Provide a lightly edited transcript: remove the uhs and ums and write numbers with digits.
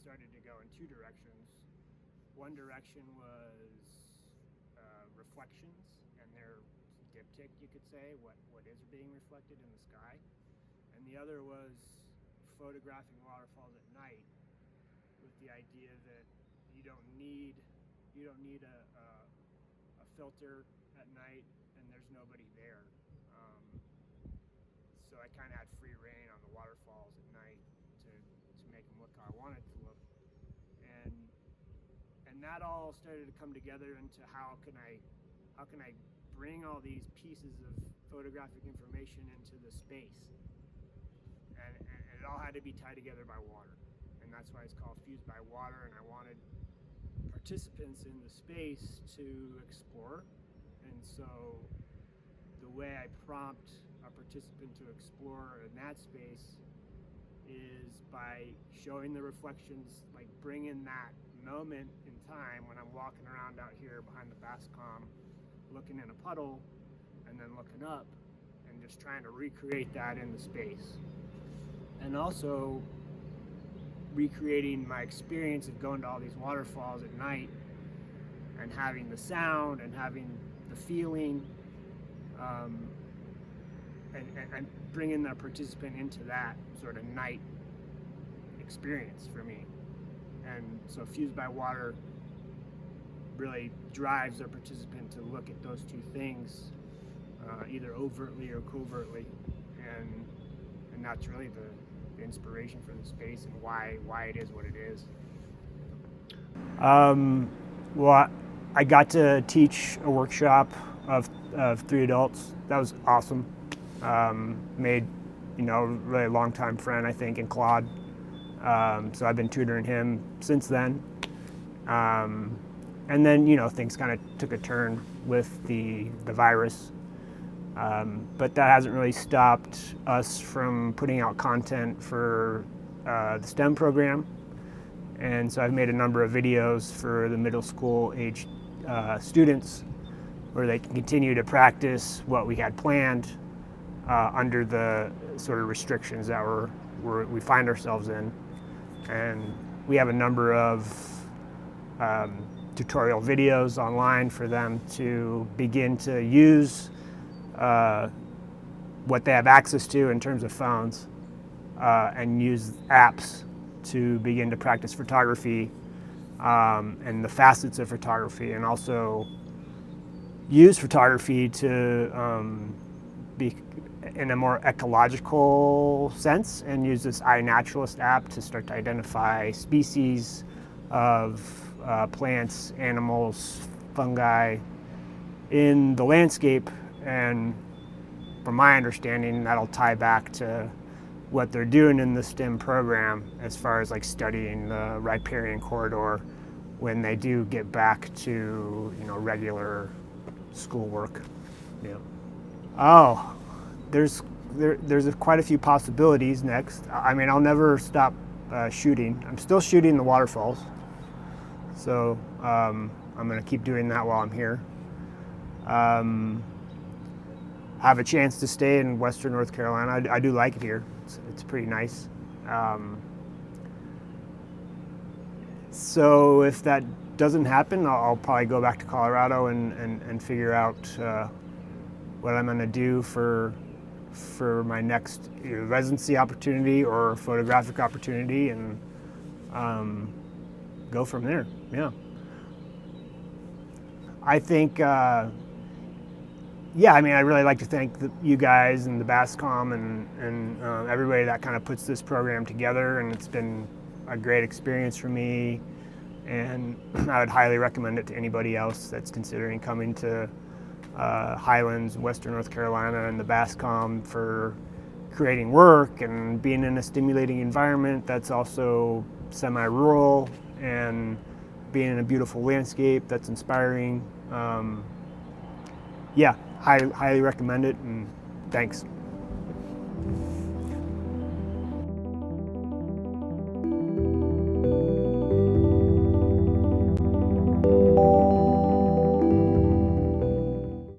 started to go in two directions. One direction was reflections and their diptych, you could say, what is being reflected in the sky. And the other was photographing waterfalls at night with the idea that you don't need a filter at night and there's nobody there. So I kind of had free reign on the waterfalls at night to make them look how I wanted to look. And that all started to come together into how can I bring all these pieces of photographic information into the space. And it all had to be tied together by water. And that's why it's called Fused by Water, and I wanted participants in the space to explore. And so the way I prompt a participant to explore in that space is by showing the reflections, like bringing that moment in time when I'm walking around out here behind the Bascom, looking in a puddle and then looking up and just trying to recreate that in the space. And also recreating my experience of going to all these waterfalls at night and having the sound and having the feeling, and bringing the participant into that sort of night experience for me. And so Fused by Water really drives the participant to look at those two things, either overtly or covertly, and that's really the inspiration for the space and why it is what it is. Well, I got to teach a workshop of 3 adults. That was awesome. Made, a really long-time friend, I think, in Claude. So I've been tutoring him since then. And then, things kind of took a turn with the virus. But that hasn't really stopped us from putting out content for the STEM program. And so I've made a number of videos for the middle school age students where they can continue to practice what we had planned under the sort of restrictions that we find ourselves in. And we have a number of tutorial videos online for them to begin to use what they have access to in terms of phones, and use apps to begin to practice photography and the facets of photography, and also use photography to be in a more ecological sense, and use this iNaturalist app to start to identify species of plants, animals, fungi in the landscape. And from my understanding, that'll tie back to what they're doing in the STEM program as far as like studying the riparian corridor when they do get back to regular schoolwork. Yeah. Oh, there's quite a few possibilities next. I mean, I'll never stop shooting. I'm still shooting the waterfalls, so I'm going to keep doing that while I'm here. Have a chance to stay in Western North Carolina. I do like it here. It's pretty nice. So if that doesn't happen, I'll probably go back to Colorado and figure out what I'm going to do for my next either residency opportunity or photographic opportunity, and go from there. Yeah. I think. Yeah, I mean, I'd really like to thank you guys and the Bascom and everybody that kind of puts this program together, and it's been a great experience for me, and I would highly recommend it to anybody else that's considering coming to Highlands, Western North Carolina, and the Bascom for creating work and being in a stimulating environment that's also semi-rural and being in a beautiful landscape that's inspiring. Yeah. Highly recommend it, and thanks.